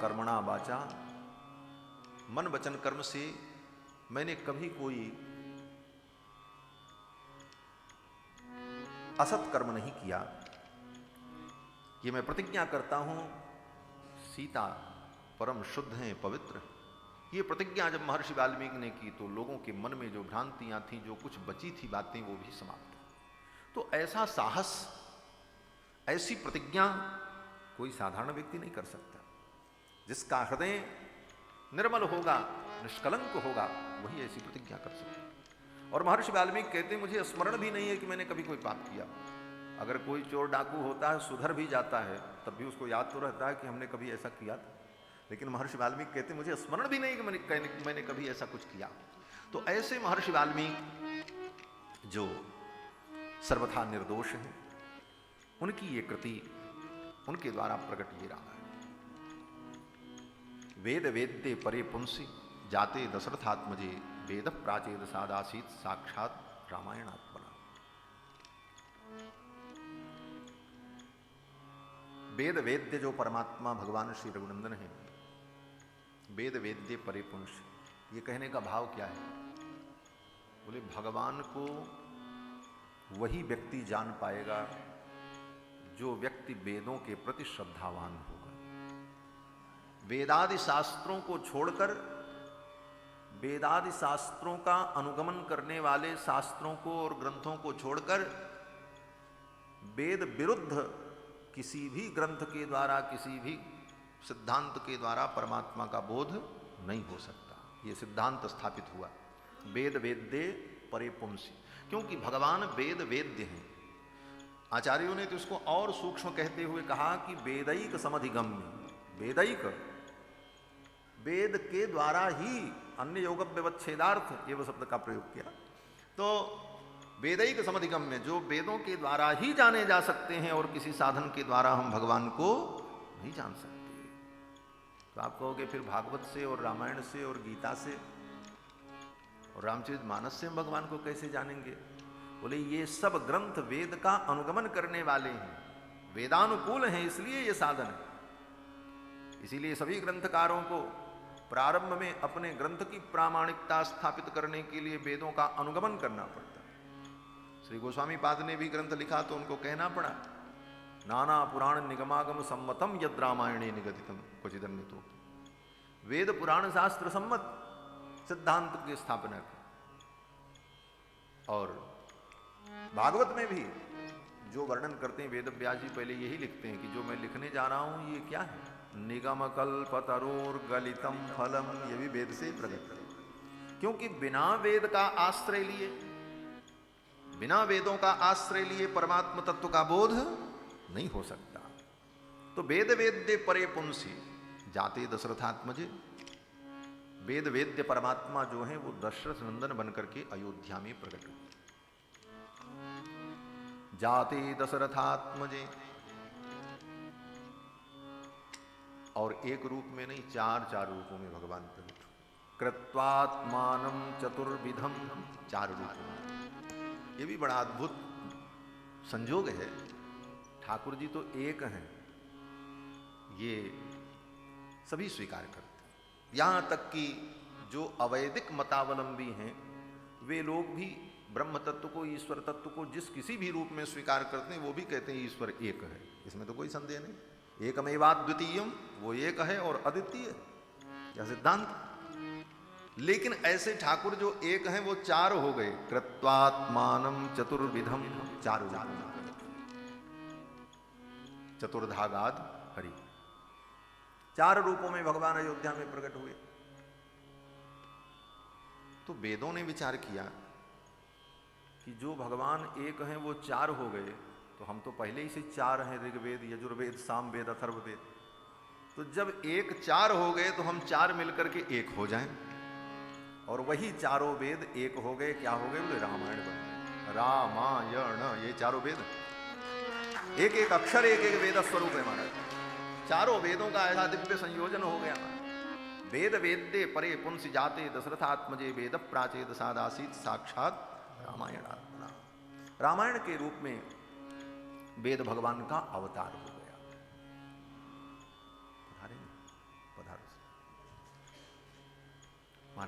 कर्मणा वाचा, मन वचन कर्म से मैंने कभी कोई असत कर्म नहीं किया। ये मैं प्रतिज्ञा करता हूं। सीता परम शुद्ध हैं, पवित्र। ये प्रतिज्ञा जब महर्षि वाल्मीकि ने की तो लोगों के मन में जो भ्रांतियां थीं, जो कुछ बची थी बातें, वो भी समाप्त हो। तो ऐसा साहस, ऐसी प्रतिज्ञा कोई साधारण व्यक्ति नहीं कर सकता। जिसका हृदय निर्मल होगा, निष्कलंक होगा, वही ऐसी प्रतिज्ञा कर सकता है। और महर्षि वाल्मीकि कहते हैं, मुझे स्मरण भी नहीं है कि मैंने कभी कोई पाप किया। अगर कोई चोर डाकू होता है, सुधर भी जाता है, तब भी उसको याद तो रहता है कि हमने कभी ऐसा किया था। लेकिन महर्षि वाल्मीकि कहते हैं, मुझे स्मरण भी नहीं कि मैंने कभी ऐसा कुछ किया। तो ऐसे महर्षि वाल्मीकि जो सर्वथा निर्दोष हैं, उनकी ये कृति, उनके द्वारा प्रकट ये रामायण। वेद वेद्ये परे पुंसी जाते दशरथात्मजे, वेद प्राचेद सादासीत साक्षात रामायणात्मना। वेद वेद्य जो परमात्मा भगवान श्री रघुनंदन है, वेद वेद्य परे पुंसी, ये कहने का भाव क्या है? बोले भगवान को वही व्यक्ति जान पाएगा जो व्यक्ति वेदों के प्रति श्रद्धावान होगा। वेदादि शास्त्रों को छोड़कर, वेदादि शास्त्रों का अनुगमन करने वाले शास्त्रों को और ग्रंथों को छोड़कर वेद विरुद्ध किसी भी ग्रंथ के द्वारा, किसी भी सिद्धांत के द्वारा परमात्मा का बोध नहीं हो सकता। ये सिद्धांत स्थापित हुआ। वेद वेद्ये परे पुंसी, क्योंकि भगवान वेद वेद्य हैं। आचार्यों ने तो इसको और सूक्ष्म कहते हुए कहा कि वेदैक समधिगम्य। वेदैक, वेद के द्वारा ही, अन्य योग व्यवच्छेदार्थ ये वो शब्द का प्रयोग किया। तो वेदैक समधिगम्य, जो वेदों के द्वारा ही जाने जा सकते हैं और किसी साधन के द्वारा हम भगवान को नहीं जान सकते। तो आप कहोगे फिर भागवत से और रामायण से और गीता से और रामचरितमानस से हम भगवान को कैसे जानेंगे? बोले ये सब ग्रंथ वेद का अनुगमन करने वाले हैं, वेदानुकूल हैं, इसलिए ये साधन है। इसीलिए सभी ग्रंथकारों को प्रारंभ में अपने ग्रंथ की प्रामाणिकता स्थापित करने के लिए वेदों का अनुगमन करना पड़ता है। श्री गोस्वामी पाद ने भी ग्रंथ लिखा तो उनको कहना पड़ा, नाना पुराण निगमागम सम्मतम यद रामायणे निगदितम क्वचिदन्यतो। वेद पुराण शास्त्र सम्मत सिद्धांत की स्थापना की। और भागवत में भी जो वर्णन करते हैं वेद व्यास जी पहले यही लिखते हैं कि जो मैं लिखने जा रहा हूं ये क्या है? निगम कल्पतरोर गलितम फलम, ये भी वेद से प्रकट है। क्योंकि बिना वेद का आश्रय लिए, बिना वेदों का आश्रय लिए परमात्म तत्व का बोध नहीं हो सकता। तो वेद वेद्य परे पुंसी जाते दशरथात्मजे। वेद वेद्य परमात्मा जो है वो दशरथ नंदन बनकर के अयोध्या में प्रकट हुए। जाते दशरथात्मजे, और एक रूप में नहीं, चार चार रूपों में भगवान प्रकट हुए। कृत्वात्मानं चतुर्विधम, चार रूपों में। ये भी बड़ा अद्भुत संयोग है। ठाकुर जी तो एक हैं, ये सभी स्वीकार करते हैं। यहां तक कि जो अवैदिक मतावलंबी हैं वे लोग भी ब्रह्म तत्व को, ईश्वर तत्व को जिस किसी भी रूप में स्वीकार करते हैं वो भी कहते हैं ईश्वर एक है। इसमें तो कोई संदेह नहीं। एकमेवाद्वितीयम, वो एक है और अद्वितीय, यह सिद्धांत। लेकिन ऐसे ठाकुर जो एक हैं वो चार हो गए। कृत्वात्मानं चतुर्विधम, चार चतुर्धागाद हरि। चार रूपों में भगवान अयोध्या में प्रकट हुए। तो वेदों ने विचार किया कि जो भगवान एक हैं वो चार हो गए, तो हम तो पहले ही से चार हैं, ऋग्वेद, यजुर्वेद, सामवेद, अथर्ववेद। तो जब एक चार हो गए तो हम चार मिलकर के एक हो जाएं। और वही चारों वेद एक हो गए। क्या हो गए? बोले रामायण बन गए। रामायण, ये चारों वेद, एक एक अक्षर एक एक वेद स्वरूप है हमारा। चारों वेदों का ऐसा दिव्य संयोजन हो गया। वेद वेद्ये परे पुंसी जाते दशरथात्मजे, वेद प्राचेद सादासीत साक्षात रामायणात्मना। रामायण के रूप में वेद भगवान का अवतार हो गया।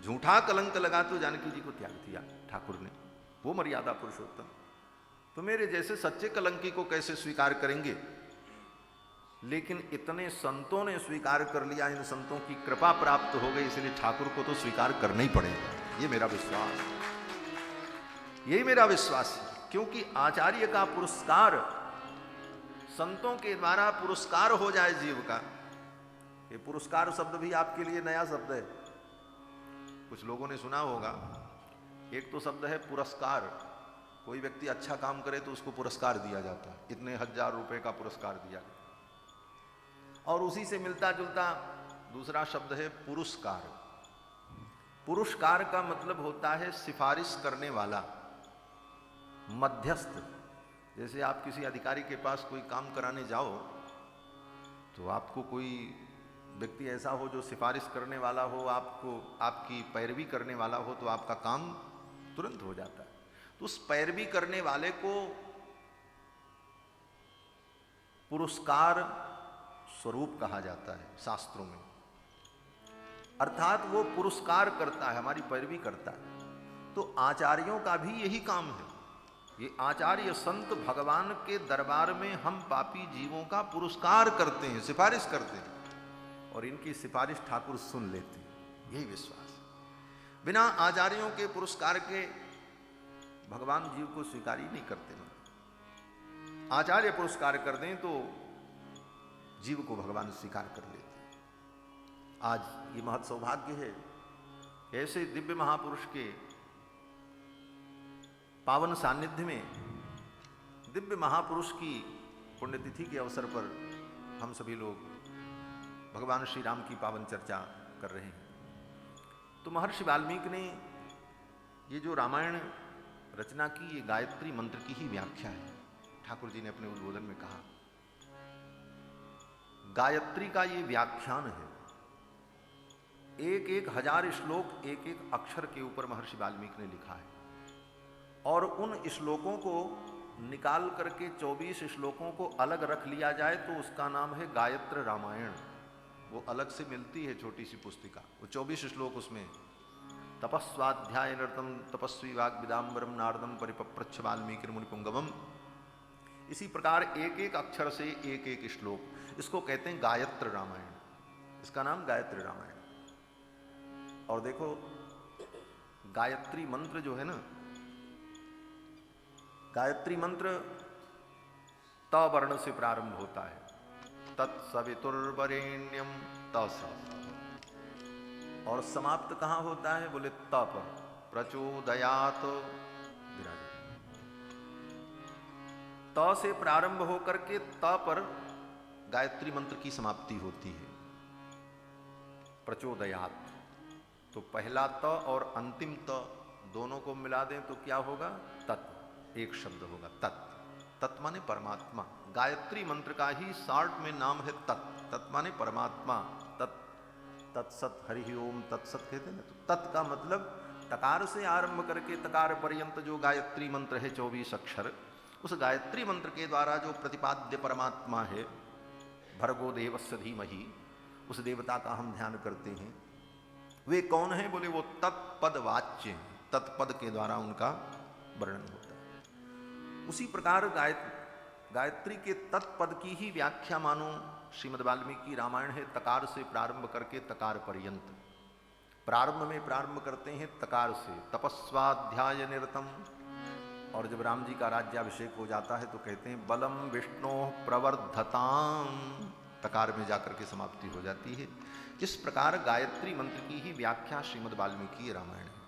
झूठा कलंक लगा तो जानकी जी को त्याग दिया ठाकुर ने, वो मर्यादा पुरुषोत्तम। तो मेरे जैसे सच्चे कलंकी को कैसे स्वीकार करेंगे? लेकिन इतने संतों ने स्वीकार कर लिया, इन संतों की कृपा प्राप्त हो गई, इसलिए ठाकुर को तो स्वीकार करना ही पड़ेगा। ये मेरा विश्वास, यही मेरा विश्वास है। क्योंकि आचार्य का पुरस्कार, संतों के द्वारा पुरस्कार हो जाए जीव का। ये पुरस्कार शब्द भी आपके लिए नया शब्द है, कुछ लोगों ने सुना होगा। एक तो शब्द है पुरस्कार, कोई व्यक्ति अच्छा काम करे तो उसको पुरस्कार दिया जाता है, इतने 1000 रुपए का पुरस्कार दिया गया। और उसी से मिलता जुलता दूसरा शब्द है पुरस्कार। पुरस्कार का मतलब होता है सिफारिश करने वाला, मध्यस्थ। जैसे आप किसी अधिकारी के पास कोई काम कराने जाओ तो आपको कोई व्यक्ति ऐसा हो जो सिफारिश करने वाला हो, आपको आपकी पैरवी करने वाला हो, तो आपका काम तुरंत हो जाता है। तो उस पैरवी करने वाले को पुरस्कार स्वरूप कहा जाता है शास्त्रों में। अर्थात वो पुरस्कार करता है, हमारी पैरवी करता है। तो आचार्यों का भी यही काम है। ये आचार्य संत भगवान के दरबार में हम पापी जीवों का पुरस्कार करते हैं, सिफारिश करते हैं, और इनकी सिफारिश ठाकुर सुन लेते हैं। यही विश्वास। बिना आचार्यों के पुरस्कार के भगवान जीव को स्वीकार ही नहीं करते। आचार्य पुरस्कार कर दें तो जीव को भगवान स्वीकार कर लेते हैं। आज ये महत् सौभाग्य है, ऐसे दिव्य महापुरुष के पावन सानिध्य में, दिव्य महापुरुष की पुण्यतिथि के अवसर पर हम सभी लोग भगवान श्री राम की पावन चर्चा कर रहे हैं। तो महर्षि वाल्मीकि ने ये जो रामायण रचना की, ये गायत्री मंत्र की ही व्याख्या है। ठाकुर जी ने अपने उद्बोधन में कहा, गायत्री का ये व्याख्यान है। एक एक 1000 श्लोक एक एक अक्षर के ऊपर महर्षि वाल्मीकि ने लिखा है, और उन श्लोकों को निकाल करके 24 श्लोकों को अलग रख लिया जाए तो उसका नाम है गायत्र रामायण। वो अलग से मिलती है छोटी सी पुस्तिका, वो 24 श्लोक उसमें। तपस्वाध्याय नृतम तपस्वी वाग विदाम्बरम नारदम परिपप्रच्छ वाल्मीकि मुनिपुंगवम। इसी प्रकार एक एक अक्षर से एक एक श्लोक, इसको कहते हैं गायत्र रामायण। इसका नाम गायत्री रामायण। और देखो गायत्री मंत्र जो है ना, गायत्री मंत्र त वर्ण से प्रारंभ होता है, तत्सवितुर्वरेण्यम तस, और समाप्त कहां होता है? बोले त पर, प्रचोदयात विराज। त से प्रारंभ होकर के त पर गायत्री मंत्र की समाप्ति होती है, प्रचोदयात। तो पहला त और अंतिम त दोनों को मिला दें तो क्या होगा? तत्, एक शब्द होगा तत्। तत् माने परमात्मा। गायत्री मंत्र का ही शार्ट में नाम है तत्। तत् माने परमात्मा। तत्, तत्सत हरि ओम तत्सत कहते हैं ना। तो तत् का मतलब तकार से आरंभ करके तकार पर्यंत जो गायत्री मंत्र है 24 अक्षर, उस गायत्री मंत्र के द्वारा जो प्रतिपाद्य परमात्मा है, भर्गो देवस्य धीमहि, उस देवता का हम ध्यान करते हैं। वे कौन है? बोले वो तत्पद वाच्य हैं, तत्पद के द्वारा उनका वर्णन होता है। उसी प्रकार गायत्री के तत्पद की ही व्याख्या मानो श्रीमद् वाल्मीकि रामायण है, तकार से प्रारंभ करके तकार पर्यंत। प्रारंभ में प्रारंभ करते हैं तकार से, तपस्वाध्याय निरतम, और जब राम जी का राज्याभिषेक हो जाता है तो कहते हैं बलम विष्णु प्रवर्धताम, तकार में जाकर के समाप्ति हो जाती है। इस प्रकार गायत्री मंत्र की ही व्याख्या श्रीमद् वाल्मीकि रामायण है।